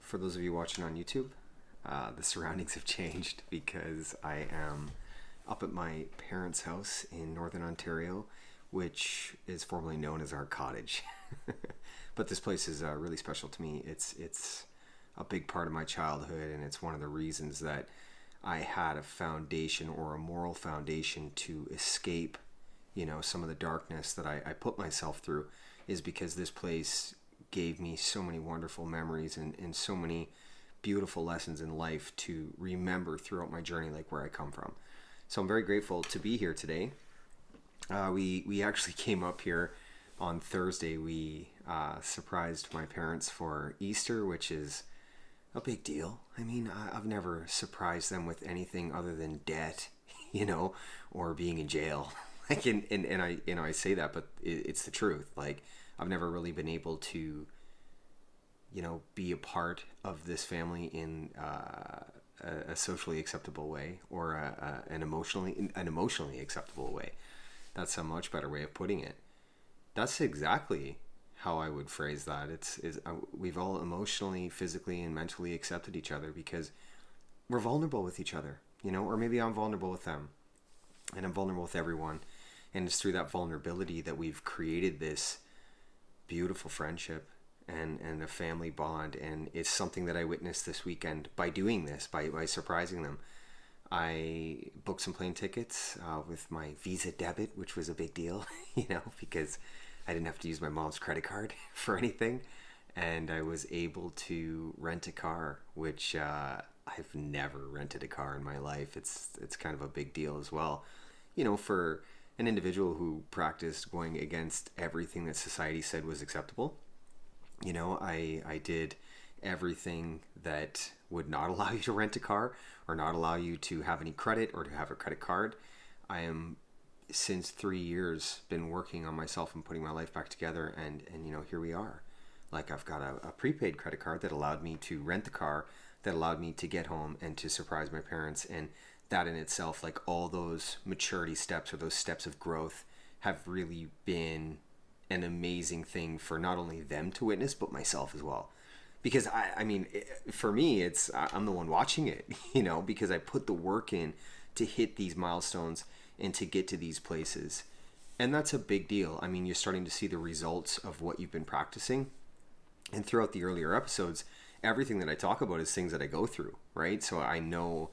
for those of you watching on YouTube, the surroundings have changed because I am up at my parents' house in Northern Ontario, which is formerly known as our cottage. But this place is really special to me. It's a big part of my childhood, and it's one of the reasons that I had a foundation or a moral foundation to escape, some of the darkness that I put myself through, is because this place gave me so many wonderful memories and so many beautiful lessons in life to remember throughout my journey, like where I come from. So I'm very grateful to be here today. We actually came up here on Thursday. We surprised my parents for Easter, which is a big deal. I mean, I've never surprised them with anything other than debt, or being in jail. I say that, but it's the truth. Like, I've never really been able to, be a part of this family in a socially acceptable way, or an emotionally acceptable way. That's a much better way of putting it. That's exactly how I would phrase that. We've all emotionally, physically, and mentally accepted each other because we're vulnerable with each other, or maybe I'm vulnerable with them, and I'm vulnerable with everyone. And it's through that vulnerability that we've created this beautiful friendship and a family bond. And it's something that I witnessed this weekend by doing this, by surprising them. I booked some plane tickets with my Visa debit, which was a big deal, because I didn't have to use my mom's credit card for anything. And I was able to rent a car, which I've never rented a car in my life. It's kind of a big deal as well, for an individual who practiced going against everything that society said was acceptable. I did everything that would not allow you to rent a car or not allow you to have any credit or to have a credit card. I am, since 3 years, been working on myself and putting my life back together, and here we are. Like, I've got a prepaid credit card that allowed me to rent the car, that allowed me to get home and to surprise my parents. And that in itself, like, all those maturity steps or those steps of growth have really been an amazing thing for not only them to witness, but myself as well. Because for me, I'm the one watching it, because I put the work in to hit these milestones and to get to these places. And that's a big deal. I mean, you're starting to see the results of what you've been practicing. And throughout the earlier episodes, everything that I talk about is things that I go through, right? So I know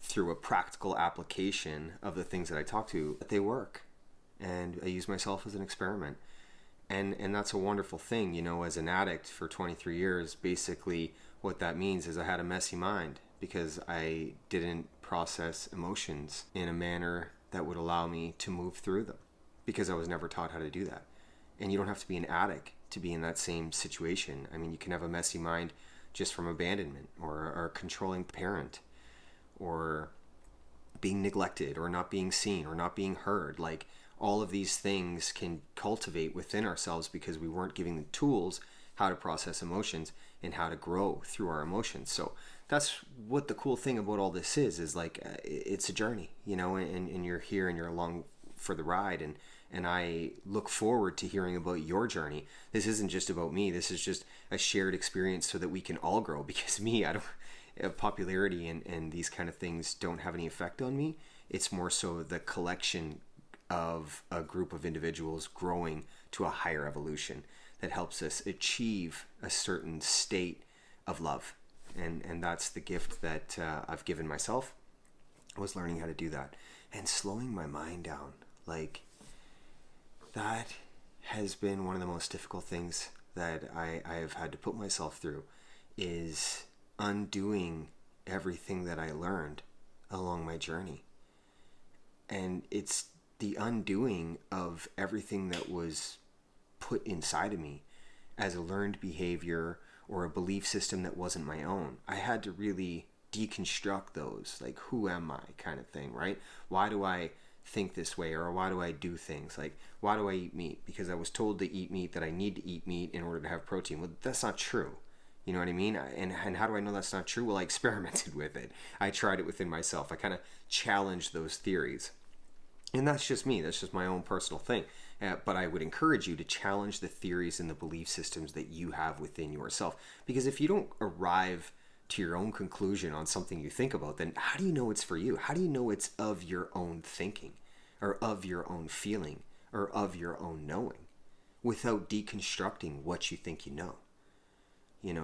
through a practical application of the things that I talk to that they work. And I use myself as an experiment. And that's a wonderful thing. As an addict for 23 years, basically what that means is I had a messy mind because I didn't process emotions in a manner that would allow me to move through them, because I was never taught how to do that. And you don't have to be an addict to be in that same situation. I mean, you can have a messy mind just from abandonment or a controlling parent, or being neglected, or not being seen, or not being heard. Like, all of these things can cultivate within ourselves because we weren't giving the tools how to process emotions and how to grow through our emotions. So that's what the cool thing about all this is like, it's a journey, and you're here and you're along for the ride. And I look forward to hearing about your journey. This isn't just about me. This is just a shared experience so that we can all grow, because popularity and these kind of things don't have any effect on me. It's more so the collection of a group of individuals growing to a higher evolution that helps us achieve a certain state of love. And that's the gift that I've given myself, was learning how to do that and slowing my mind down. Like, that has been one of the most difficult things that I have had to put myself through, is undoing everything that I learned along my journey. And it's the undoing of everything that was put inside of me as a learned behavior or a belief system that wasn't my own. I had to really deconstruct those, like, who am I kind of thing, right? Why do I think this way, or why do I do things? Like, why do I eat meat? Because I was told to eat meat, that I need to eat meat in order to have protein. Well, that's not true. You know what I mean? And how do I know that's not true? Well, I experimented with it. I tried it within myself. I kind of challenged those theories. And that's just me. That's just my own personal thing. But I would encourage you to challenge the theories and the belief systems that you have within yourself. Because if you don't arrive to your own conclusion on something you think about, then how do you know it's for you? How do you know it's of your own thinking, or of your own feeling, or of your own knowing, without deconstructing what you think you know?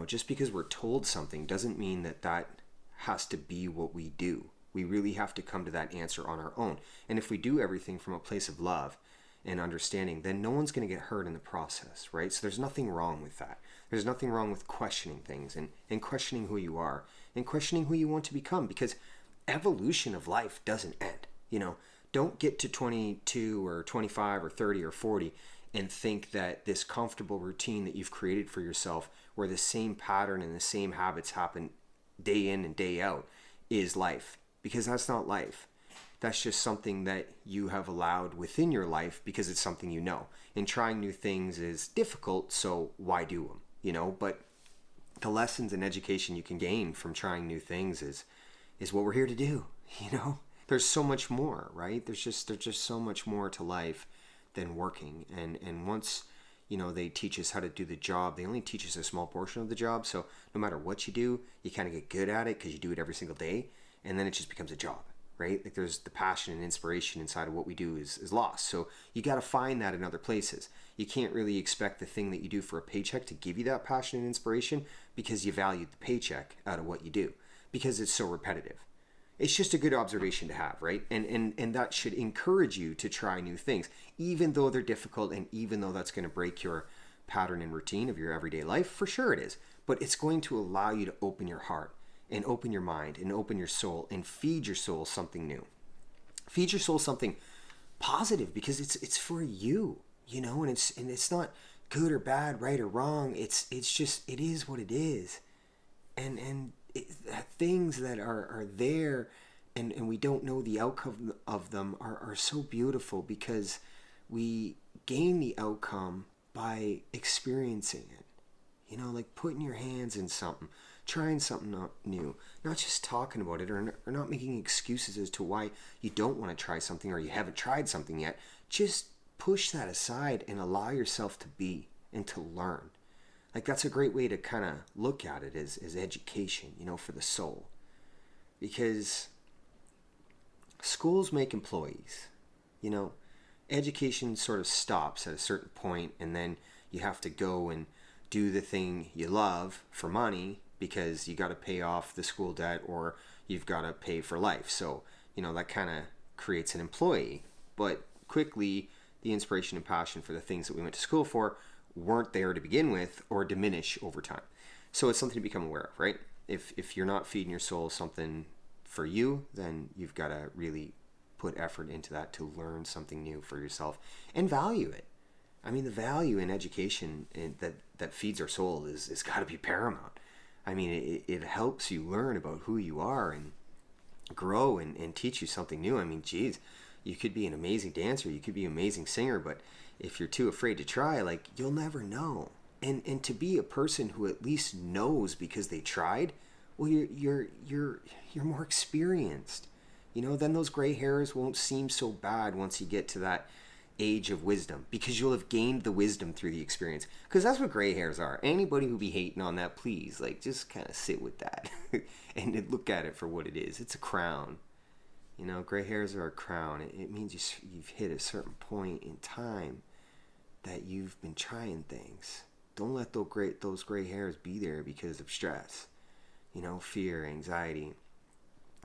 Just because we're told something doesn't mean that that has to be what we do. We really have to come to that answer on our own. And if we do everything from a place of love and understanding, then no one's going to get hurt in the process, right? So there's nothing wrong with that. There's nothing wrong with questioning things and questioning who you are and questioning who you want to become, because evolution of life doesn't end. Don't get to 22 or 25 or 30 or 40 and think that this comfortable routine that you've created for yourself, where the same pattern and the same habits happen day in and day out, is life. Because that's not life. That's just something that you have allowed within your life because it's something you know. And trying new things is difficult, so why do them? But the lessons and education you can gain from trying new things is what we're here to do. There's so much more, right? There's just so much more to life than working. And once they teach us how to do the job, they only teach us a small portion of the job. So no matter what you do, you kind of get good at it because you do it every single day. And then it just becomes a job, right? Like there's the passion and inspiration inside of what we do is lost. So you got to find that in other places. You can't really expect the thing that you do for a paycheck to give you that passion and inspiration because you value the paycheck out of what you do, because it's so repetitive. It's just a good observation to have, right? And that should encourage you to try new things, even though they're difficult and even though that's going to break your pattern and routine of your everyday life. For sure it is. But it's going to allow you to open your heart and open your mind and open your soul and feed your soul something new. Feed your soul something positive, because it's for you, and it's not good or bad, right or wrong. It's just, it is what it is. And things that are there and we don't know the outcome of them are so beautiful, because we gain the outcome by experiencing it. Like putting your hands in something, trying something new, not just talking about it or not making excuses as to why you don't want to try something or you haven't tried something yet. Just push that aside and allow yourself to be and to learn. Like that's a great way to kind of look at it as education, for the soul. Because schools make employees, education sort of stops at a certain point, and then you have to go and do the thing you love for money, because you got to pay off the school debt or you've got to pay for life. So, that kind of creates an employee. But quickly, the inspiration and passion for the things that we went to school for weren't there to begin with, or diminish over time. So it's something to become aware of, right? If you're not feeding your soul something for you, then you've got to really put effort into that to learn something new for yourself and value it. I mean, the value in education that feeds our soul is got to be paramount. I mean, it helps you learn about who you are and grow and teach you something new. I mean, geez, you could be an amazing dancer, you could be an amazing singer, but if you're too afraid to try, like, you'll never know. And to be a person who at least knows because they tried, well, you're more experienced. Then those gray hairs won't seem so bad once you get to that age of wisdom, because you'll have gained the wisdom through the experience. Because that's what gray hairs are. Anybody who be hating on that, please, just kind of sit with that and look at it for what it is. It's a crown. Gray hairs are a crown. It means you've hit a certain point in time that you've been trying things. Don't let those gray hairs be there because of stress, fear, anxiety,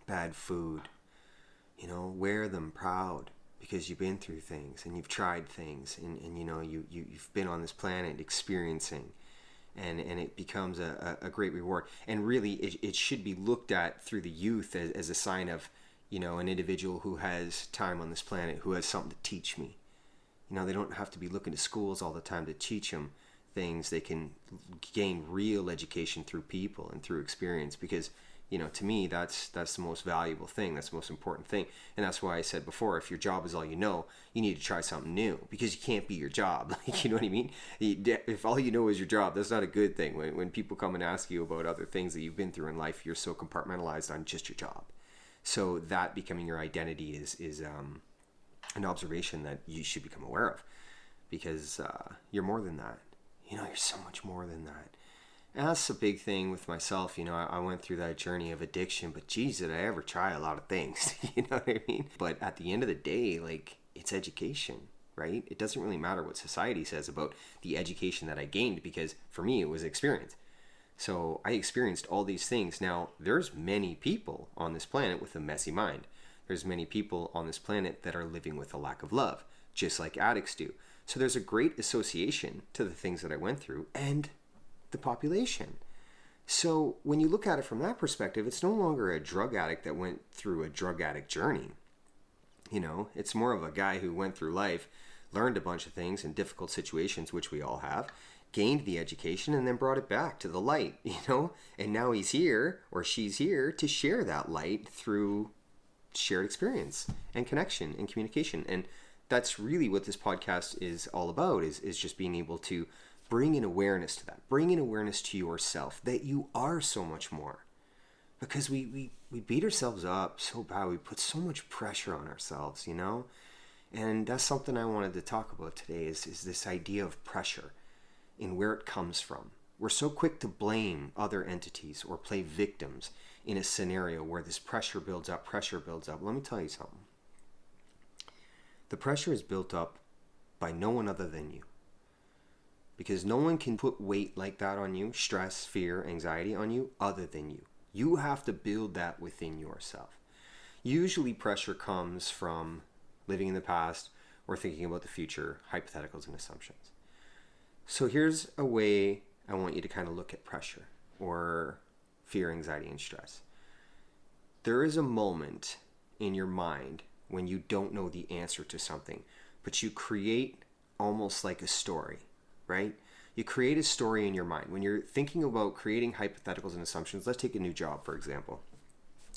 bad food. Wear them proud, because you've been through things and you've tried things, and you've been on this planet experiencing, and it becomes a great reward. And really it should be looked at through the youth as a sign of an individual who has time on this planet, who has something to teach me. They don't have to be looking to schools all the time to teach them things. They can gain real education through people and through experience, because to me, that's the most valuable thing. That's the most important thing. And that's why I said before, if your job is all you know, you need to try something new, because you can't be your job. You know what I mean? If all you know is your job, that's not a good thing. When people come and ask you about other things that you've been through in life, you're so compartmentalized on just your job. So that becoming your identity is an observation that you should become aware of. because you're more than that. You're so much more than that. And that's a big thing with myself. I went through that journey of addiction, but geez, did I ever try a lot of things? You know what I mean? But at the end of the day, like, it's education, right? It doesn't really matter what society says about the education that I gained, because for me, it was experience. So I experienced all these things. Now, there's many people on this planet with a messy mind. There's many people on this planet that are living with a lack of love, just like addicts do. So there's a great association to the things that I went through and the population. So when you look at it from that perspective, it's no longer a drug addict that went through a drug addict journey. It's more of a guy who went through life, learned a bunch of things in difficult situations, which we all have, gained the education, and then brought it back to the light, and now he's here or she's here to share that light through shared experience and connection and communication. And that's really what this podcast is all about, is just being able to bring in awareness to that, bring in awareness to yourself that you are so much more. Because we beat ourselves up so bad, we put so much pressure on ourselves, and that's something I wanted to talk about today, is this idea of pressure and where it comes from. We're so quick to blame other entities or play victims in a scenario where this pressure builds up. Let me tell you something. The pressure is built up by no one other than you. Because no one can put weight like that on you, stress, fear, anxiety on you, other than you. You have to build that within yourself. Usually pressure comes from living in the past or thinking about the future, hypotheticals and assumptions. So here's a way I want you to kind of look at pressure or fear, anxiety, and stress. There is a moment in your mind when you don't know the answer to something, but you create almost like a story, right? You create a story in your mind. When you're thinking about creating hypotheticals and assumptions, let's take a new job, for example.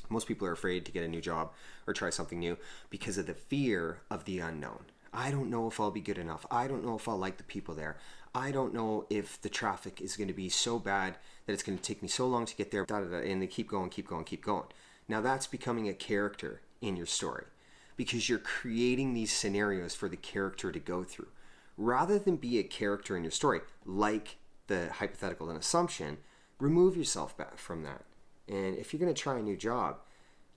Most people are afraid to get a new job or try something new because of the fear of the unknown. I don't know if I'll be good enough. I don't know if I'll like the people there. I don't know if the traffic is going to be so bad that it's going to take me so long to get there. And they keep going. Now that's becoming a character in your story, because you're creating these scenarios for the character to go through. Rather than be a character in your story, like the hypothetical and assumption, remove yourself back from that. And if you're going to try a new job,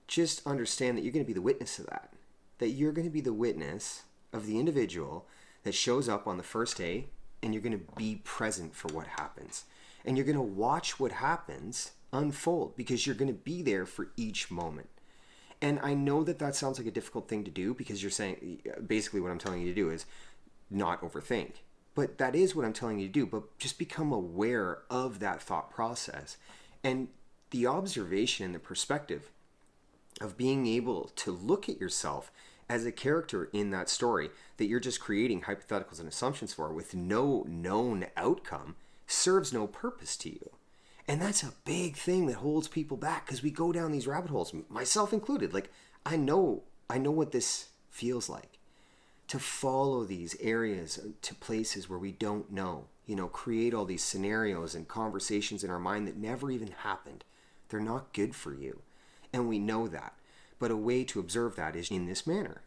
just understand that you're going to be the witness of that. That you're going to be the witness of the individual that shows up on the first day, and you're going to be present for what happens. And you're going to watch what happens unfold, because you're going to be there for each moment. And I know that sounds like a difficult thing to do, because you're saying, basically what I'm telling you to do is not overthink. But that is what I'm telling you to do. But just become aware of that thought process. And the observation and the perspective of being able to look at yourself as a character in that story that you're just creating hypotheticals and assumptions for with no known outcome serves no purpose to you. And that's a big thing that holds people back, because we go down these rabbit holes, myself included. Like, I know what this feels like, to follow these areas to places where we don't know, create all these scenarios and conversations in our mind that never even happened. They're not good for you. And we know that. But a way to observe that is in this manner.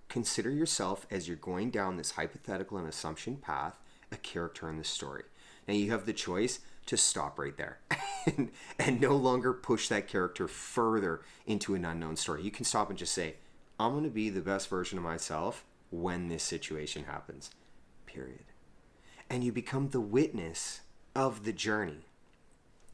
Consider yourself, as you're going down this hypothetical and assumption path, a character in the story. Now you have the choice to stop right there and no longer push that character further into an unknown story. You can stop and just say, I'm going to be the best version of myself when this situation happens, period. And you become the witness of the journey,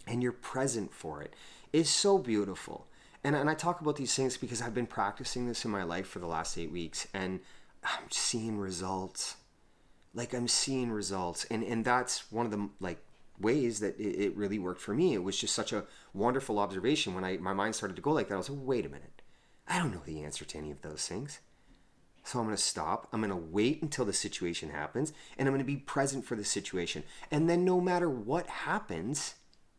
and you're present for it. It's so beautiful. And I talk about these things because I've been practicing this in my life for the last 8 weeks, and I'm seeing results. I'm seeing results. And that's one of the ways that it really worked for me. It was just such a wonderful observation when my mind started to go like that. I was like, wait a minute. I don't know the answer to any of those things. So I'm going to stop. I'm going to wait until the situation happens, and I'm going to be present for the situation. And then no matter what happens,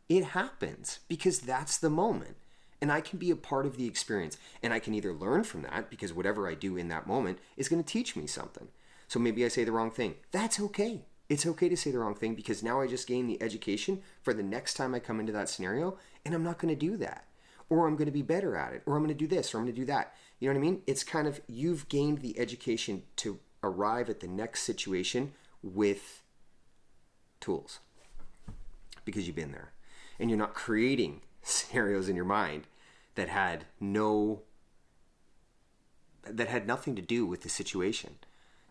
it happens, because that's the moment. And I can be a part of the experience, and I can either learn from that, because whatever I do in that moment is going to teach me something. So maybe I say the wrong thing. That's okay. It's okay to say the wrong thing, because now I just gained the education for the next time I come into that scenario, and I'm not going to do that. Or I'm going to be better at it, or I'm going to do this, or I'm going to do that. You know what I mean? It's kind of, you've gained the education to arrive at the next situation with tools because you've been there, and you're not creating scenarios in your mind that had nothing to do with the situation.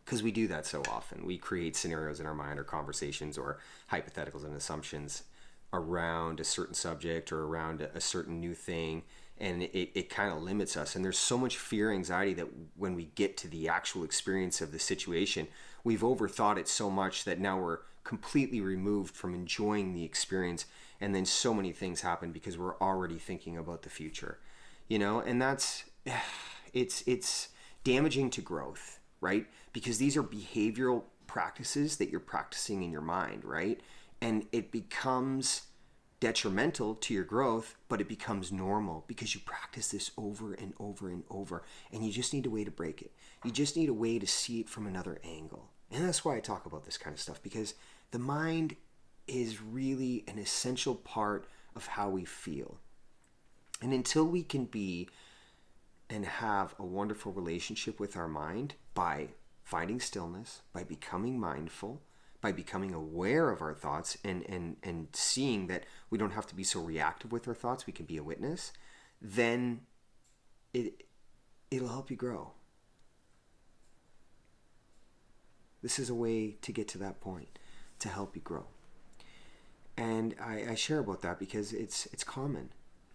Because we do that so often. We create scenarios in our mind or conversations or hypotheticals and assumptions around a certain subject or around a certain new thing, and it kind of limits us. And there's so much fear, anxiety that when we get to the actual experience of the situation, we've overthought it so much that now we're completely removed from enjoying the experience, and then so many things happen because we're already thinking about the future, and that's it's damaging to growth, right? Because these are behavioral practices that you're practicing in your mind, right? And it becomes detrimental to your growth, but it becomes normal because you practice this over and over and over, and you just need a way to break it. You just need a way to see it from another angle. And that's why I talk about this kind of stuff, because the mind is really an essential part of how we feel. And until we can be and have a wonderful relationship with our mind by finding stillness, by becoming mindful, by becoming aware of our thoughts and seeing that we don't have to be so reactive with our thoughts, we can be a witness, then it'll help you grow. This is a way to get to that point, to help you grow. And I share about that because it's common.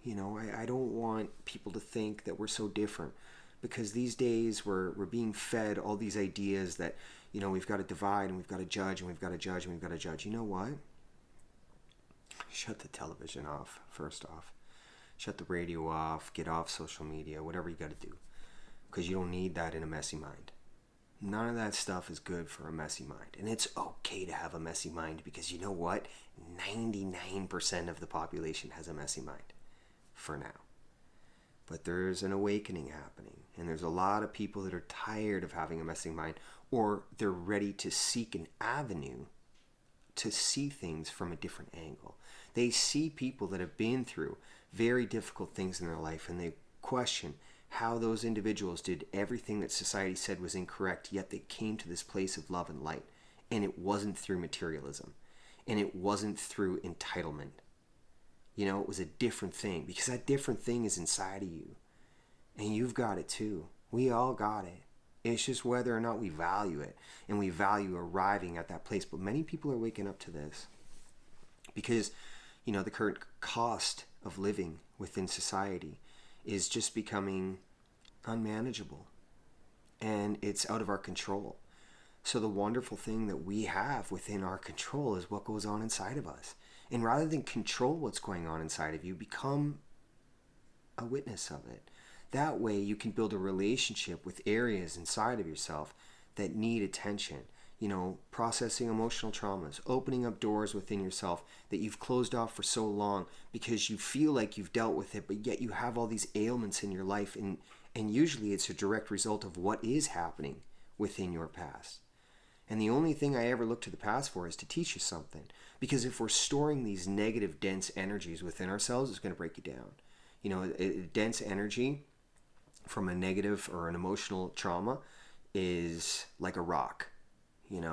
I don't want people to think that we're so different, because these days we're being fed all these ideas that, we've got to divide and we've got to judge and we've got to judge and we've got to judge. You know what? Shut the television off, first off. Shut the radio off, get off social media, whatever you got to do, because you don't need that in a messy mind. None of that stuff is good for a messy mind. And it's okay to have a messy mind, because you know what? 99% of the population has a messy mind for now. But there's an awakening happening, and there's a lot of people that are tired of having a messy mind, or they're ready to seek an avenue to see things from a different angle. They see people that have been through very difficult things in their life, and they question how those individuals did everything that society said was incorrect, yet they came to this place of love and light. And it wasn't through materialism, and it wasn't through entitlement. It was a different thing, because that different thing is inside of you, and you've got it too. We all got it. It's just whether or not we value it, and we value arriving at that place. But many people are waking up to this because, the current cost of living within society is just becoming unmanageable, and it's out of our control. So the wonderful thing that we have within our control is what goes on inside of us. And rather than control what's going on inside of you, become a witness of it. That way you can build a relationship with areas inside of yourself that need attention. Processing emotional traumas, opening up doors within yourself that you've closed off for so long because you feel like you've dealt with it, but yet you have all these ailments in your life, and usually it's a direct result of what is happening within your past. And the only thing I ever look to the past for is to teach you something. Because if we're storing these negative, dense energies within ourselves, it's going to break you down. A dense energy from a negative or an emotional trauma is like a rock, and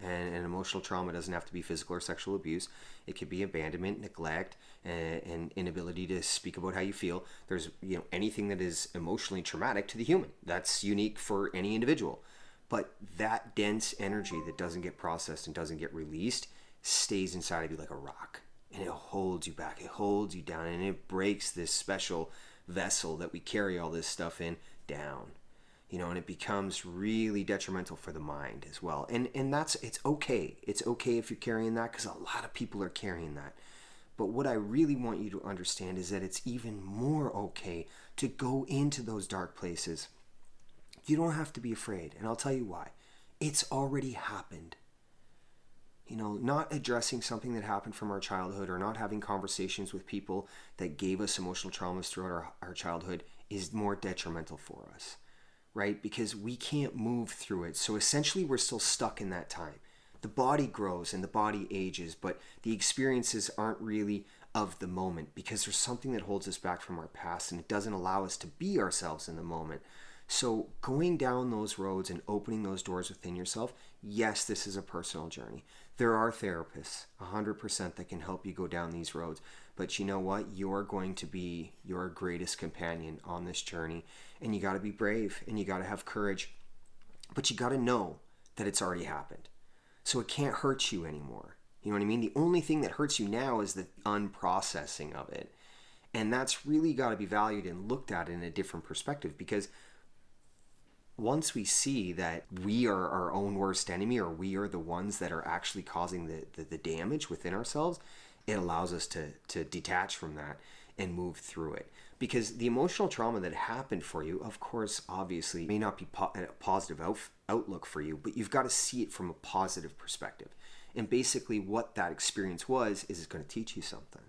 an emotional trauma doesn't have to be physical or sexual abuse. It could be abandonment, neglect, and inability to speak about how you feel. There's, anything that is emotionally traumatic to the human. That's unique for any individual. But that dense energy that doesn't get processed and doesn't get released stays inside of you like a rock. And it holds you back. It holds you down. And it breaks this special vessel that we carry all this stuff in down. And it becomes really detrimental for the mind as well. And it's okay. It's okay if you're carrying that, because a lot of people are carrying that. But what I really want you to understand is that it's even more okay to go into those dark places. You don't have to be afraid, and I'll tell you why. It's already happened. Not addressing something that happened from our childhood, or not having conversations with people that gave us emotional traumas throughout our childhood is more detrimental for us, right? Because we can't move through it. So essentially we're still stuck in that time. The body grows and the body ages, but the experiences aren't really of the moment, because there's something that holds us back from our past, and it doesn't allow us to be ourselves in the moment. So going down those roads and opening those doors within yourself, yes, this is a personal journey. There are therapists, 100%, that can help you go down these roads. But you know what? You're going to be your greatest companion on this journey. And you got to be brave and you got to have courage. But you got to know that it's already happened. So it can't hurt you anymore. You know what I mean? The only thing that hurts you now is the unprocessing of it. And that's really got to be valued and looked at in a different perspective, because once we see that we are our own worst enemy, or we are the ones that are actually causing the damage within ourselves, it allows us to detach from that and move through it. Because the emotional trauma that happened for you, of course, obviously may not be a positive outlook for you, but you've got to see it from a positive perspective. And basically what that experience was is it's going to teach you something.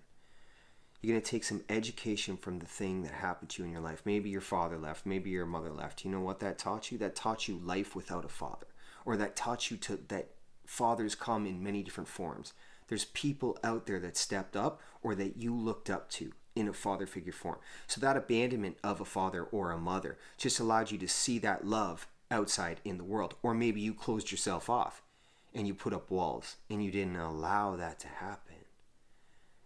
You're going to take some education from the thing that happened to you in your life. Maybe your father left, maybe your mother left. You know what that taught you? That taught you life without a father. Or that taught you that fathers come in many different forms. There's people out there that stepped up or that you looked up to in a father figure form. So that abandonment of a father or a mother just allowed you to see that love outside in the world. Or maybe you closed yourself off and you put up walls and you didn't allow that to happen.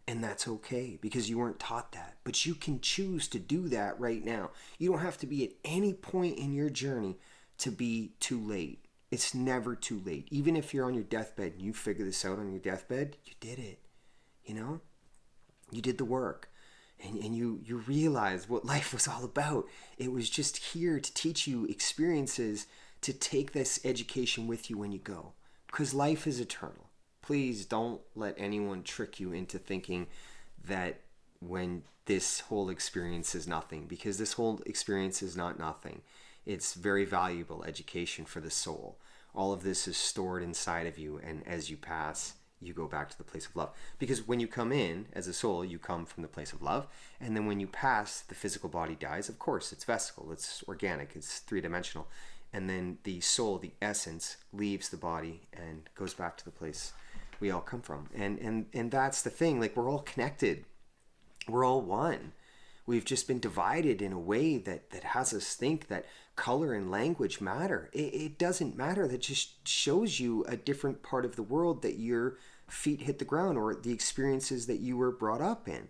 And that's okay, because you weren't taught that. But you can choose to do that right now. You don't have to be at any point in your journey to be too late. It's never too late. Even if you're on your deathbed and you figure this out on your deathbed, you did it. You know? You did the work. And you realize what life was all about. It was just here to teach you experiences, to take this education with you when you go. Because life is eternal. Please don't let anyone trick you into thinking that when this whole experience is nothing, because this whole experience is not nothing. It's very valuable education for the soul. All of this is stored inside of you, and as you pass, you go back to the place of love. Because when you come in as a soul, you come from the place of love, and then when you pass, the physical body dies. Of course, it's vesicle, it's organic, it's three-dimensional. And then the soul, the essence, leaves the body and goes back to the place we all come from. And that's the thing, like, we're all connected. We're all one. We've just been divided in a way that has us think that color and language matter. It doesn't matter. That just shows you a different part of the world that your feet hit the ground, or the experiences that you were brought up in.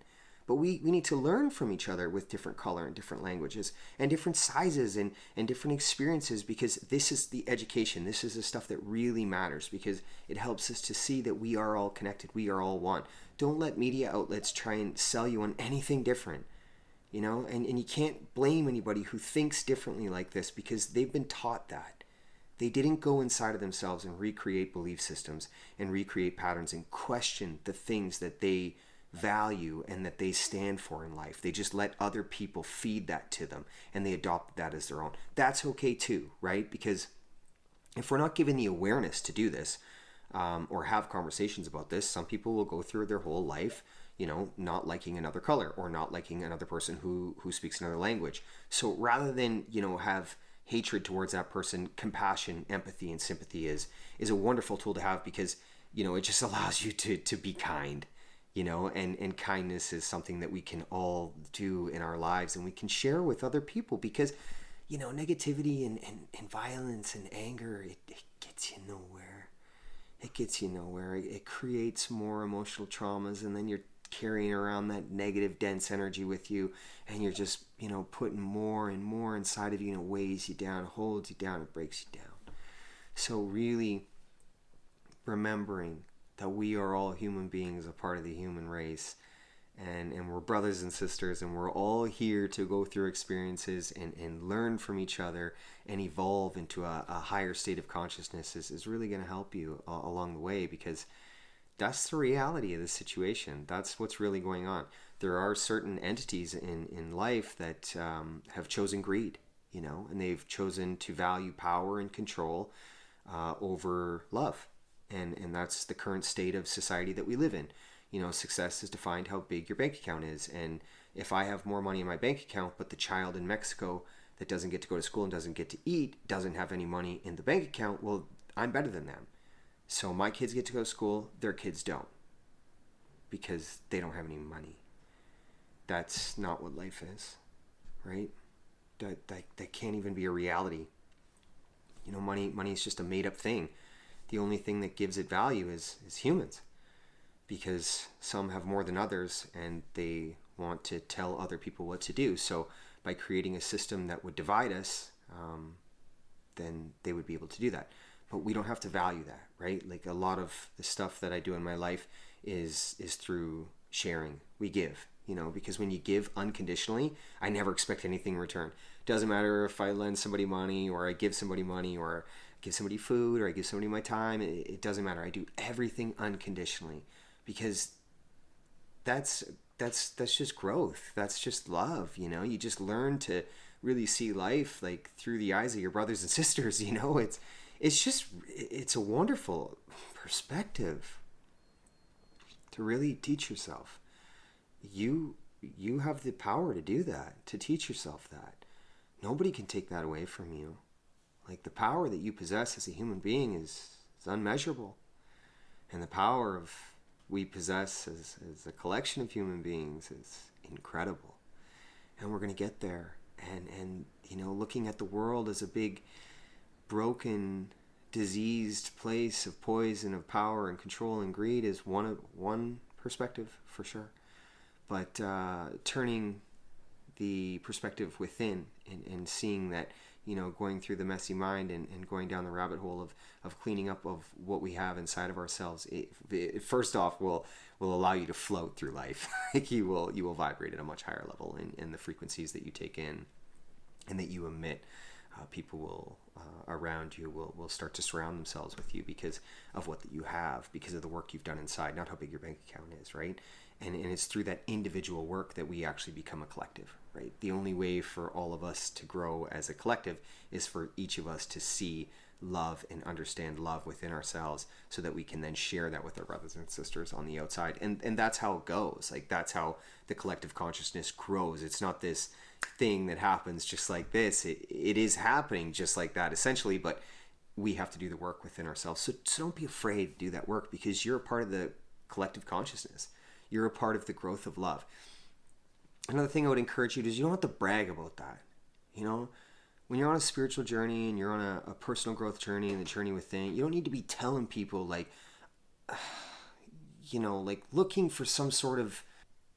But we need to learn from each other with different color and different languages and different sizes and different experiences, because this is the education. This is the stuff that really matters, because it helps us to see that we are all connected. We are all one. Don't let media outlets try and sell you on anything different. You know, and you can't blame anybody who thinks differently like this, because they've been taught that. They didn't go inside of themselves and recreate belief systems and recreate patterns and question the things that they value and that they stand for in life. They just let other people feed that to them, and they adopt that as their own. That's okay too, right? Because if we're not given the awareness to do this, or have conversations about this, some people will go through their whole life, you know, not liking another color or not liking another person who speaks another language. So rather than, you know, have hatred towards that person, compassion, empathy, and sympathy is a wonderful tool to have, because, you know, it just allows you to be kind. You know, and kindness is something that we can all do in our lives, and we can share with other people, because, you know, negativity and violence and anger, it gets you nowhere. It gets you nowhere. It creates more emotional traumas, and then you're carrying around that negative, dense energy with you, and you're just, you know, putting more and more inside of you, and it weighs you down, holds you down, it breaks you down. So really remembering that we are all human beings, a part of the human race, and we're brothers and sisters, and we're all here to go through experiences and learn from each other and evolve into a higher state of consciousness is really going to help you along the way, because that's the reality of the situation. That's what's really going on. There are certain entities in life that have chosen greed, you know, and they've chosen to value power and control over love. And that's the current state of society that we live in. You know, success is defined how big your bank account is. And if I have more money in my bank account, but the child in Mexico that doesn't get to go to school and doesn't get to eat doesn't have any money in the bank account, well, I'm better than them. So my kids get to go to school, their kids don't, because they don't have any money. That's not what life is, right? that can't even be a reality. You know, money is just a made up thing. The only thing that gives it value is humans, because some have more than others and they want to tell other people what to do. So by creating a system that would divide us, then they would be able to do that. But we don't have to value that, right? Like a lot of the stuff that I do in my life is through sharing. We give, you know, because when you give unconditionally, I never expect anything in return. Doesn't matter if I lend somebody money or I give somebody money or give somebody food or I give somebody my time. It doesn't matter. I do everything unconditionally, because that's just growth. That's just love, you know. You just learn to really see life like through the eyes of your brothers and sisters, you know. It's a wonderful perspective to really teach yourself. You have the power to do that, to teach yourself that. Nobody can take that away from you. Like, the power that you possess as a human being is unmeasurable. And the power of we possess as a collection of human beings is incredible. And we're going to get there. And you know, looking at the world as a big, broken, diseased place of poison, of power and control and greed is one perspective for sure. But turning the perspective within and seeing that, you know, going through the messy mind and going down the rabbit hole of cleaning up of what we have inside of ourselves, it first off will allow you to float through life. Like you will vibrate at a much higher level in the frequencies that you take in and that you emit. People will around you will start to surround themselves with you because of what that you have, because of the work you've done inside, not how big your bank account is, right? And it's through that individual work that we actually become a collective, right? The only way for all of us to grow as a collective is for each of us to see love and understand love within ourselves, so that we can then share that with our brothers and sisters on the outside. And that's how it goes. Like, that's how the collective consciousness grows. It's not this thing that happens just like this. It is happening just like that essentially, but we have to do the work within ourselves. So don't be afraid to do that work, because you're a part of the collective consciousness. You're a part of the growth of love. Another thing I would encourage you to do is you don't have to brag about that. You know, when you're on a spiritual journey and you're on a personal growth journey and the journey within, you don't need to be telling people like, you know, like looking for some sort of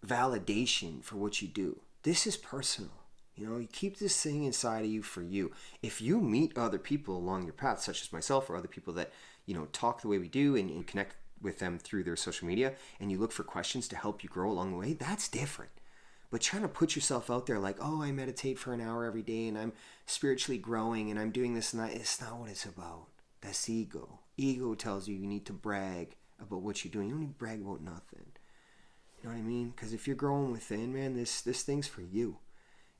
validation for what you do. This is personal. You know, you keep this thing inside of you for you. If you meet other people along your path, such as myself or other people that, you know, talk the way we do and connect with them through their social media, and you look for questions to help you grow along the way, that's different. But trying to put yourself out there like, oh, I meditate for an hour every day and I'm spiritually growing and I'm doing this and that, it's not what it's about. That's ego. Ego tells you need to brag about what you're doing. You don't need to brag about nothing. You know what I mean? Because if you're growing within, man, this thing's for you.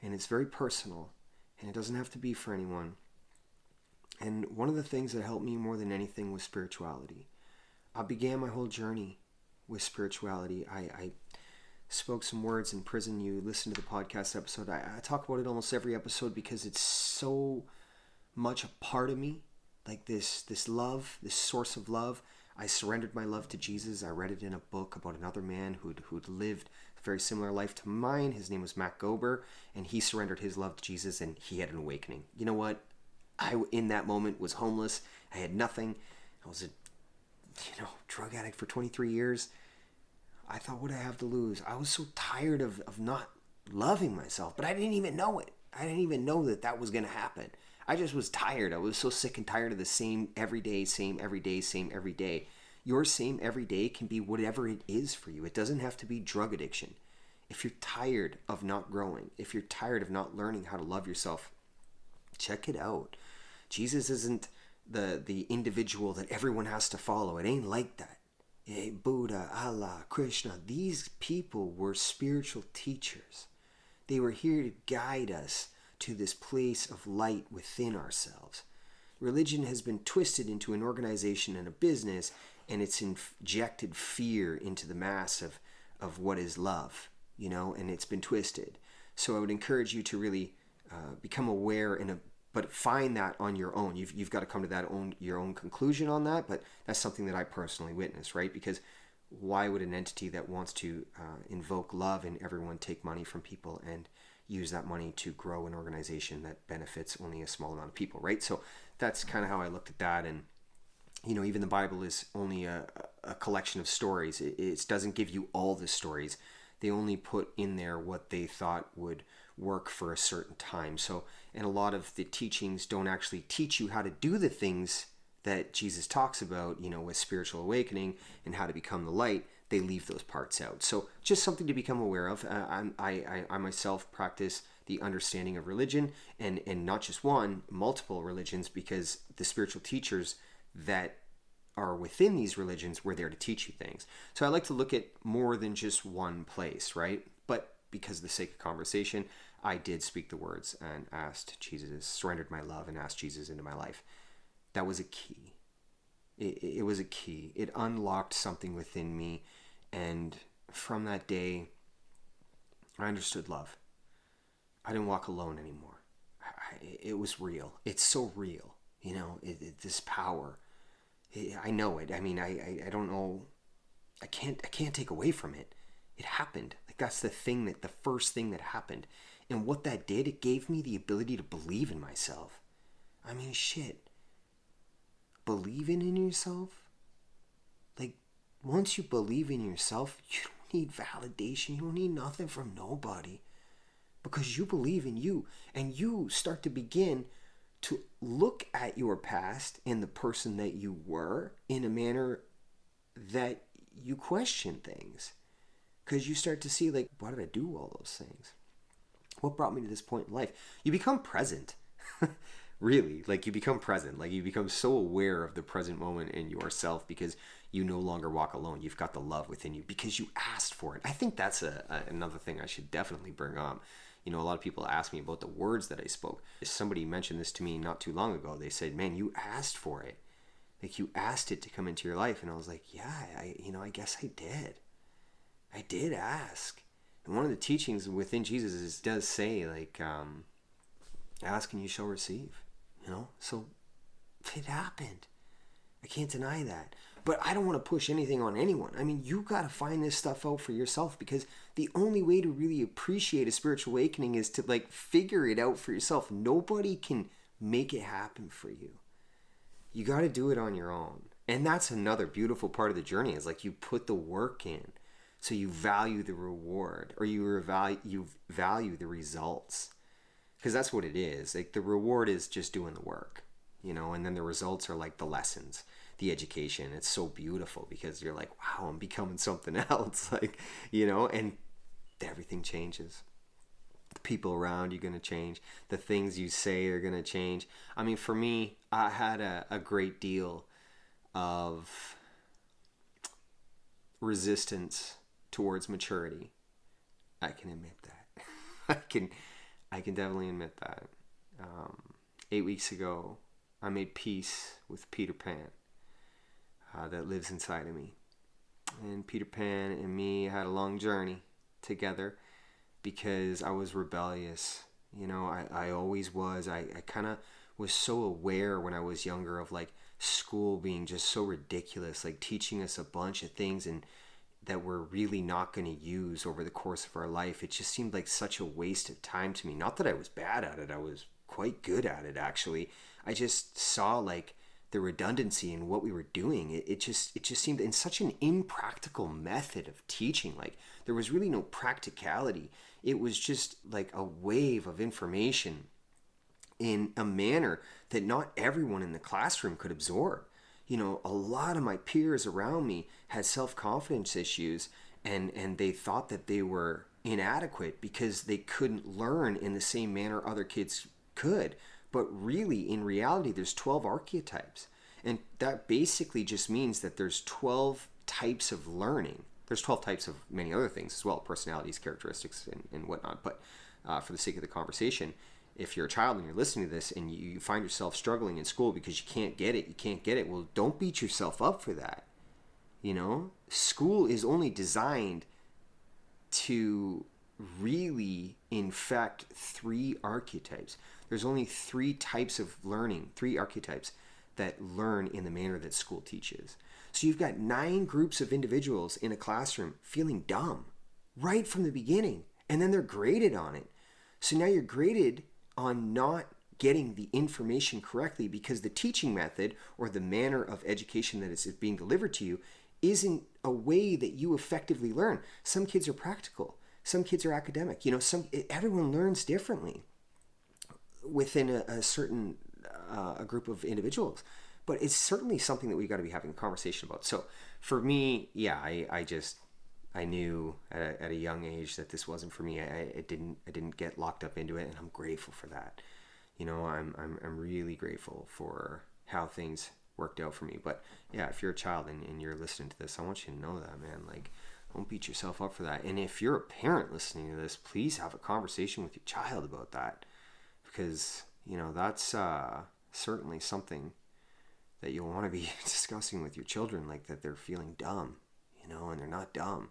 And it's very personal. And it doesn't have to be for anyone. And one of the things that helped me more than anything was spirituality. I began my whole journey with spirituality. I spoke some words in prison. You listen to the podcast episode. I talk about it almost every episode because it's so much a part of me. Like this love, this source of love. I surrendered my love to Jesus. I read it in a book about another man who'd lived a very similar life to mine. His name was Matt Gober, and he surrendered his love to Jesus, and he had an awakening. You know what? I, in that moment, was homeless. I had nothing. I was a drug addict for 23 years. I thought, what do I have to lose? I was so tired of not loving myself, but I didn't even know it. I didn't even know that was going to happen. I just was tired. I was so sick and tired of the same every day, same every day, same every day. Your same every day can be whatever it is for you. It doesn't have to be drug addiction. If you're tired of not growing, if you're tired of not learning how to love yourself, check it out. Jesus isn't the individual that everyone has to follow. It ain't like that. Buddha, Allah, Krishna, these people were spiritual teachers. They were here to guide us to this place of light within ourselves. Religion has been twisted into an organization and a business, and it's injected fear into the mass of what is love, and it's been twisted. So I would encourage you to really become aware but find that on your own. You've got to come to your own conclusion on that, but that's something that I personally witnessed, right? Because why would an entity that wants to invoke love in everyone take money from people and use that money to grow an organization that benefits only a small amount of people, right? So that's kind of how I looked at that. And even the Bible is only a collection of stories. It doesn't give you all the stories. They only put in there what they thought would work for a certain time. So, and a lot of the teachings don't actually teach you how to do the things that Jesus talks about, with spiritual awakening and how to become the light. They leave those parts out. So just something to become aware of. I myself practice the understanding of religion, and not just one, multiple religions, because the spiritual teachers that are within these religions were there to teach you things. So I like to look at more than just one place, right? But because of the sake of conversation, I did speak the words and asked Jesus, surrendered my love and asked Jesus into my life. That was a key. It was a key. It unlocked something within me. And from that day, I understood love. I didn't walk alone anymore. It was real. It's so real. This power. I know it. I mean, I don't know. I can't take away from it. It happened. Like, that's the first thing that happened. And what that did, it gave me the ability to believe in myself. I mean, shit. Believing in yourself? Like, once you believe in yourself, you don't need validation. You don't need nothing from nobody. Because you believe in you. And you start to begin to look at your past and the person that you were in a manner that you question things. Because you start to see, like, why did I do all those things? What brought me to this point in life? You become present. Really, like, you become present. Like, you become so aware of the present moment in yourself because you no longer walk alone. You've got the love within you because you asked for it. I think that's another thing I should definitely bring up. A lot of people ask me about the words that I spoke. Somebody mentioned this to me not too long ago. They said, man, you asked for it. Like, you asked it to come into your life. And I was like, yeah, I guess I did. I did ask. And one of the teachings within Jesus does say, like, ask and you shall receive. So it happened. I can't deny that. But I don't want to push anything on anyone. I mean, you got to find this stuff out for yourself, because the only way to really appreciate a spiritual awakening is to, like, figure it out for yourself. Nobody can make it happen for you. You got to do it on your own. And that's another beautiful part of the journey, is like, you put the work in. So you value the reward, or you value the results. Because that's what it is. Like, the reward is just doing the work, and then the results are like the lessons, the education. It's so beautiful because you're like, wow, I'm becoming something else. Like, and everything changes. The people around you are going to change. The things you say are going to change. I mean, for me, I had a great deal of resistance towards maturity. I can admit that. I can definitely admit that. 8 weeks ago, I made peace with Peter Pan that lives inside of me. And Peter Pan and me had a long journey together because I was rebellious. I always was. I kind of was so aware when I was younger of, like, school being just so ridiculous, like teaching us a bunch of things and that we're really not going to use over the course of our life. It just seemed like such a waste of time to me. Not that I was bad at it. I was quite good at it, actually. I just saw, like, the redundancy in what we were doing. It just seemed in such an impractical method of teaching. Like, there was really no practicality. It was just like a wave of information in a manner that not everyone in the classroom could absorb. A lot of my peers around me had self-confidence issues, and they thought that they were inadequate because they couldn't learn in the same manner other kids could. But really, in reality, there's 12 archetypes. And that basically just means that there's 12 types of learning. There's 12 types of many other things as well, personalities, characteristics, and whatnot. But for the sake of the conversation, if you're a child and you're listening to this and you find yourself struggling in school because you can't get it, well, don't beat yourself up for that. School is only designed to really infect 3 archetypes. There's only 3 types of learning, 3 archetypes that learn in the manner that school teaches. So you've got 9 groups of individuals in a classroom feeling dumb right from the beginning, and then they're graded on it. So now you're graded on not getting the information correctly because the teaching method or the manner of education that is being delivered to you isn't a way that you effectively learn. Some kids are practical. Some kids are academic. Everyone learns differently within a certain a group of individuals. But it's certainly something that we've got to be having a conversation about. So for me, yeah, I knew at a young age that this wasn't for me. I didn't get locked up into it, and I'm grateful for that. I'm really grateful for how things worked out for me. But yeah, if you're a child and you're listening to this, I want you to know that, man. Like, don't beat yourself up for that. And if you're a parent listening to this, please have a conversation with your child about that, because that's certainly something that you'll want to be discussing with your children, like that they're feeling dumb, and they're not dumb,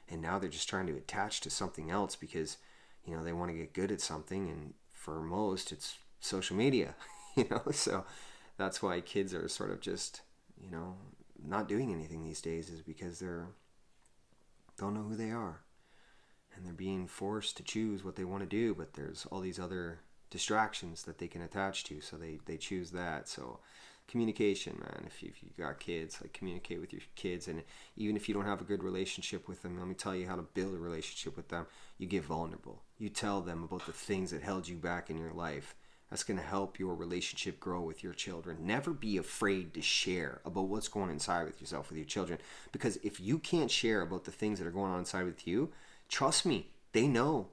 and now they're just trying to attach to something else because they want to get good at something, and for most it's social media. So that's why kids are sort of just not doing anything these days, is because don't know who they are, and they're being forced to choose what they want to do, but there's all these other distractions that they can attach to, so they choose that. So communication, man. If you got kids, like, communicate with your kids. And even if you don't have a good relationship with them, let me tell you how to build a relationship with them. You get vulnerable. You tell them about the things that held you back in your life. That's going to help your relationship grow with your children. Never be afraid to share about what's going on inside with yourself with your children, because if you can't share about the things that are going on inside with you, trust me, they know.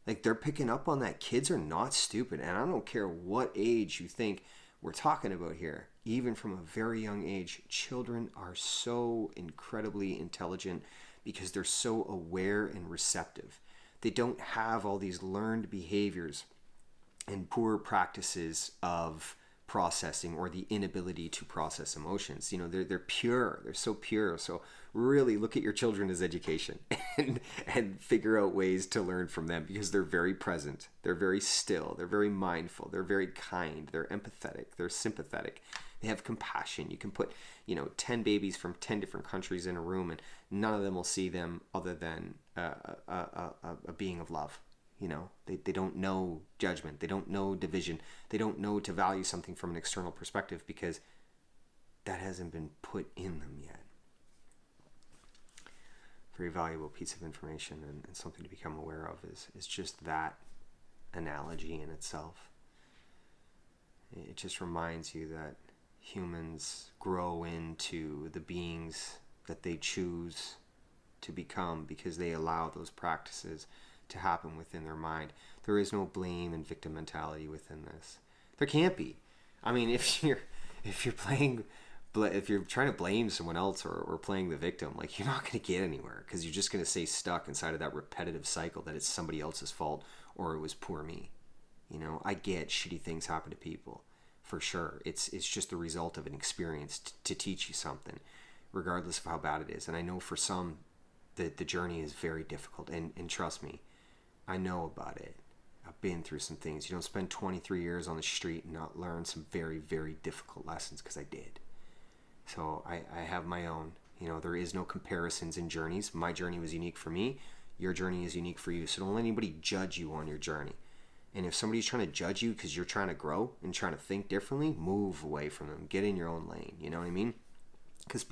Like, they're picking up on that. Kids are not stupid, and I don't care what age you think we're talking about here. Even from a very young age, children are so incredibly intelligent because they're so aware and receptive. They don't have all these learned behaviors and poor practices of processing, or the inability to process emotions. They're pure. They're so pure. So really look at your children as education and figure out ways to learn from them, because they're very present. They're very still. They're very mindful. They're very kind. They're empathetic. They're sympathetic. They have compassion. You can put 10 babies from 10 different countries in a room, and none of them will see them other than a being of love. They don't know judgment. They don't know division. They don't know to value something from an external perspective, because that hasn't been put in them yet. Very valuable piece of information, and something to become aware of is just that analogy in itself. It just reminds you that humans grow into the beings that they choose to become because they allow those practices to happen within their mind. There is no blame and victim mentality within this. There can't be. I mean, if you're trying to blame someone else or playing the victim, like, you're not going to get anywhere, because you're just going to stay stuck inside of that repetitive cycle that it's somebody else's fault or it was poor me. I get shitty things happen to people, for sure. It's just the result of an experience to teach you something, regardless of how bad it is. And I know for some, the journey is very difficult, and trust me, I know about it. I've been through some things. You don't spend 23 years on the street and not learn some very, very difficult lessons, because I did. So I have my own. There is no comparisons in journeys. My journey was unique for me. Your journey is unique for you. So don't let anybody judge you on your journey. And if somebody's trying to judge you because you're trying to grow and trying to think differently, move away from them. Get in your own lane. You know what I mean? Because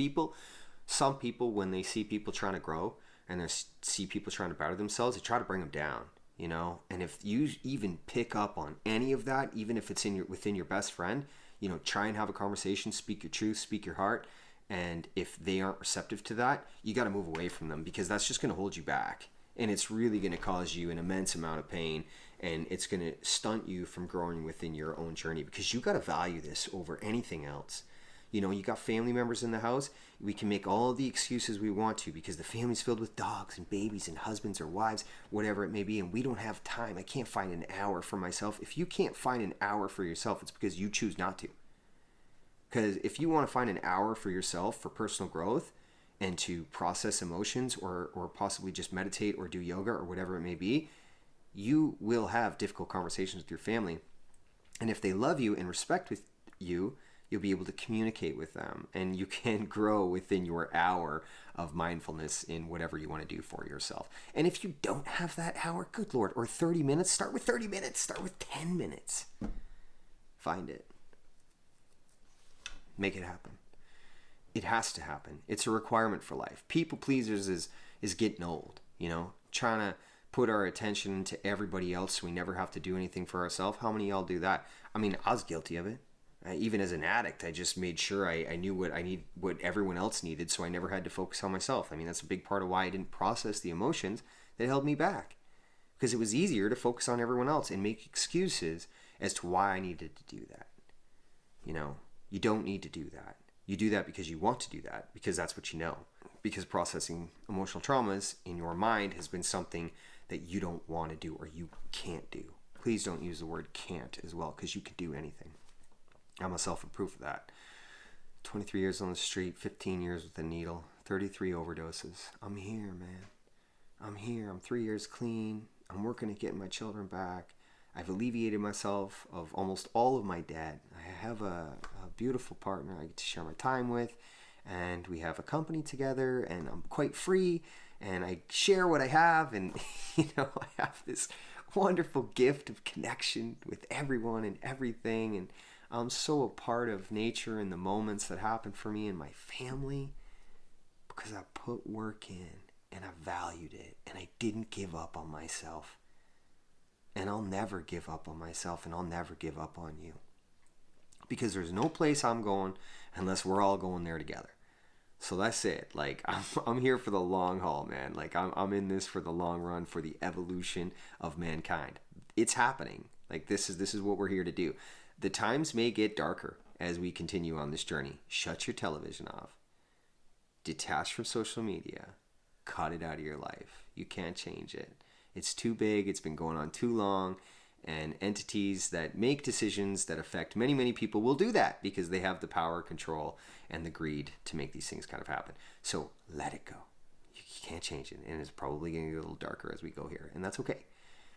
some people, when they see people trying to grow and they see people trying to better themselves, they try to bring them down. And if you even pick up on any of that, even if it's within your best friend, try and have a conversation, speak your truth, speak your heart. And if they aren't receptive to that, you got to move away from them, because that's just going to hold you back. And it's really going to cause you an immense amount of pain, and it's going to stunt you from growing within your own journey, because you got to value this over anything else. You got family members in the house. We can make all the excuses we want to, because the family's filled with dogs and babies and husbands or wives, whatever it may be, and we don't have time. I can't find an hour for myself. If you can't find an hour for yourself, it's because you choose not to. Because if you want to find an hour for yourself for personal growth and to process emotions, or possibly just meditate or do yoga or whatever it may be, you will have difficult conversations with your family. And if they love you and respect with you, You'll be able to communicate with them, and you can grow within your hour of mindfulness in whatever you want to do for yourself. And if you don't have that hour, good Lord, or 30 minutes, start with 30 minutes, start with 10 minutes. Find it. Make it happen. It has to happen. It's a requirement for life. People pleasers is getting old, trying to put our attention to everybody else so we never have to do anything for ourselves. How many of y'all do that? I mean, I was guilty of it. Even as an addict, I just made sure I knew what everyone else needed, so I never had to focus on myself. I mean, that's a big part of why I didn't process the emotions that held me back, because it was easier to focus on everyone else and make excuses as to why I needed to do that. You don't need to do that. You do that because you want to do that, because that's what you know. Because processing emotional traumas in your mind has been something that you don't want to do or you can't do. Please don't use the word can't as well, because you can do anything. I'm myself a proof of that. 23 years on the street, 15 years with a needle, 33 overdoses. I'm here, man. I'm here. I'm 3 years clean. I'm working at getting my children back. I've alleviated myself of almost all of my debt. I have a beautiful partner I get to share my time with, and we have a company together, and I'm quite free, and I share what I have, and I have this wonderful gift of connection with everyone and everything, and I'm so a part of nature and the moments that happen for me and my family because I put work in and I valued it and I didn't give up on myself. And I'll never give up on myself, and I'll never give up on you. Because there's no place I'm going unless we're all going there together. So that's it. Like, I'm here for the long haul, man. Like, I'm in this for the long run, for the evolution of mankind. It's happening. Like, this is what we're here to do. The times may get darker as we continue on this journey. Shut your television off. Detach from social media. Cut it out of your life. You can't change it. It's too big. It's been going on too long. And entities that make decisions that affect many, many people will do that because they have the power, control, and the greed to make these things kind of happen. So let it go. You can't change it. And it's probably going to get a little darker as we go here. And that's okay.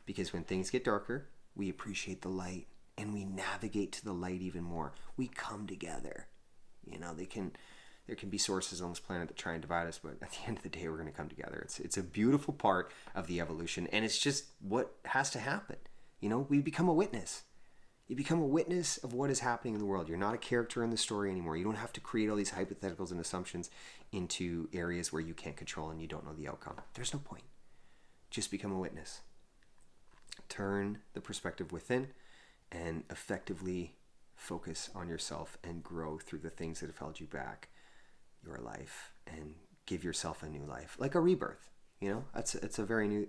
Because when things get darker, we appreciate the light. And we navigate to the light even more. We come together. There can be sources on this planet that try and divide us, but at the end of the day, we're going to come together. It's a beautiful part of the evolution, and it's just what has to happen. We become a witness. You become a witness of what is happening in the world. You're not a character in the story anymore. You don't have to create all these hypotheticals and assumptions into areas where you can't control and you don't know the outcome. There's no point. Just become a witness. Turn the perspective within and effectively focus on yourself and grow through the things that have held you back, your life, and give yourself a new life, like a rebirth. It's a very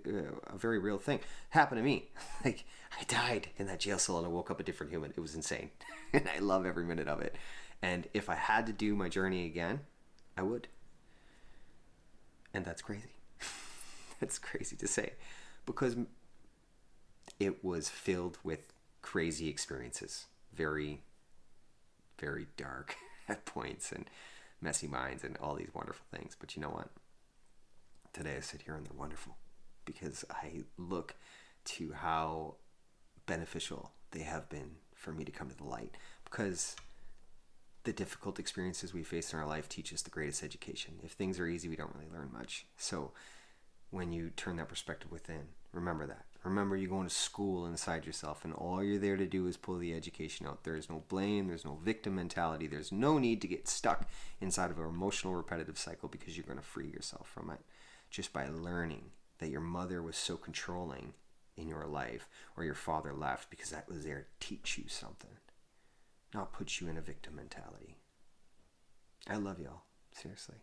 real thing. It happened to me. Like, I died in that jail cell and I woke up a different human. It was insane. And I love every minute of it. And if I had to do my journey again, I would. And that's crazy. That's crazy to say, because it was filled with crazy experiences. Very, very dark at points, and messy minds and all these wonderful things. But you know what? Today I sit here and they're wonderful because I look to how beneficial they have been for me to come to the light, because the difficult experiences we face in our life teach us the greatest education. If things are easy, we don't really learn much. So when you turn that perspective within, remember that. Remember, you're going to school inside yourself, and all you're there to do is pull the education out. There is no blame. There's no victim mentality. There's no need to get stuck inside of an emotional repetitive cycle, because you're going to free yourself from it just by learning that your mother was so controlling in your life, or your father left because that was there to teach you something, not put you in a victim mentality. I love y'all. Seriously.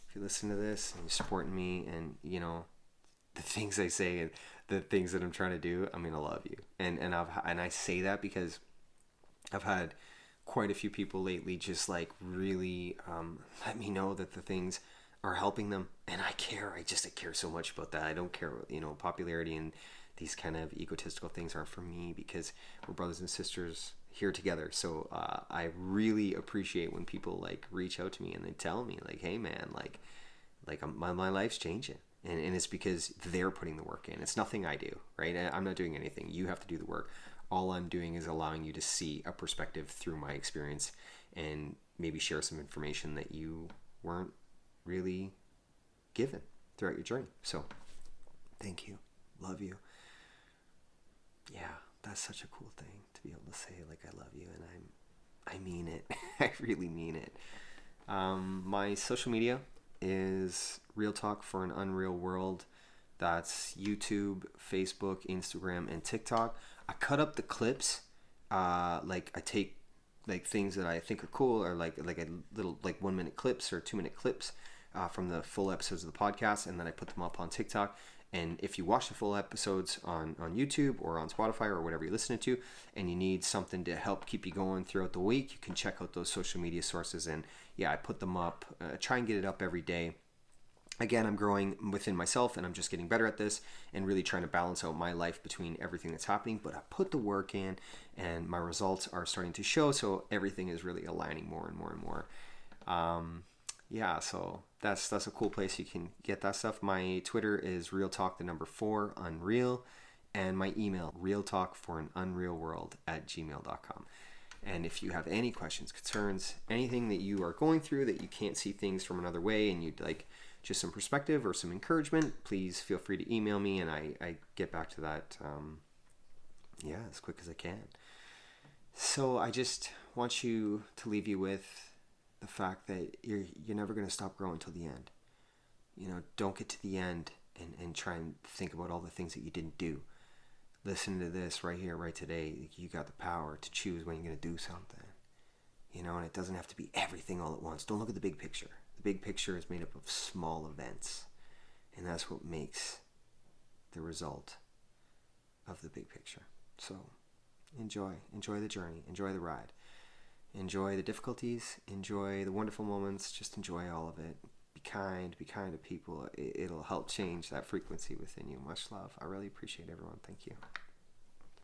If you listen to this and you're supporting me, and the things I say and the things that I'm trying to do, I love you. And I say that because I've had quite a few people lately just like really let me know that the things are helping them, and I care. I care so much about that. I don't care, popularity and these kind of egotistical things aren't for me, because we're brothers and sisters here together. So I really appreciate when people like reach out to me and they tell me like, hey man, my life's changing. And it's because they're putting the work in. It's nothing I do, right? I'm not doing anything. You have to do the work. All I'm doing is allowing you to see a perspective through my experience and maybe share some information that you weren't really given throughout your journey. So thank you. Love you. Yeah, that's such a cool thing to be able to say, like, I love you, and I mean it. I really mean it. My social media is Real Talk for an Unreal World. That's YouTube, Facebook, Instagram, and TikTok. I cut up the clips. Like, I take like things that I think are cool, or like a little like 1 minute clips or 2 minute clips from the full episodes of the podcast, and then I put them up on TikTok. And if you watch the full episodes on YouTube or on Spotify or whatever you're listening to, and you need something to help keep you going throughout the week, you can check out those social media sources. And yeah, I put them up, try and get it up every day. Again, I'm growing within myself, and I'm just getting better at this and really trying to balance out my life between everything that's happening. But I put the work in, and my results are starting to show, so everything is really aligning more and more and more. Yeah, so that's a cool place you can get that stuff. My Twitter is realtalk4 unreal, and my email realtalkforanunrealworld@gmail.com. And if you have any questions, concerns, anything that you are going through that you can't see things from another way, and you'd like just some perspective or some encouragement, please feel free to email me, and I get back to that as quick as I can. So I just want you to leave you with the fact that you're never going to stop growing till the end. Don't get to the end and try and think about all the things that you didn't do. Listen to this right here, right today. You got the power to choose when you're going to do something. And it doesn't have to be everything all at once. Don't look at the big picture. The big picture is made up of small events, and that's what makes the result of the big picture. So enjoy the journey, enjoy the ride. Enjoy the difficulties, enjoy the wonderful moments, just enjoy all of it. Be kind to people. It'll help change that frequency within you. Much love. I really appreciate everyone. Thank you.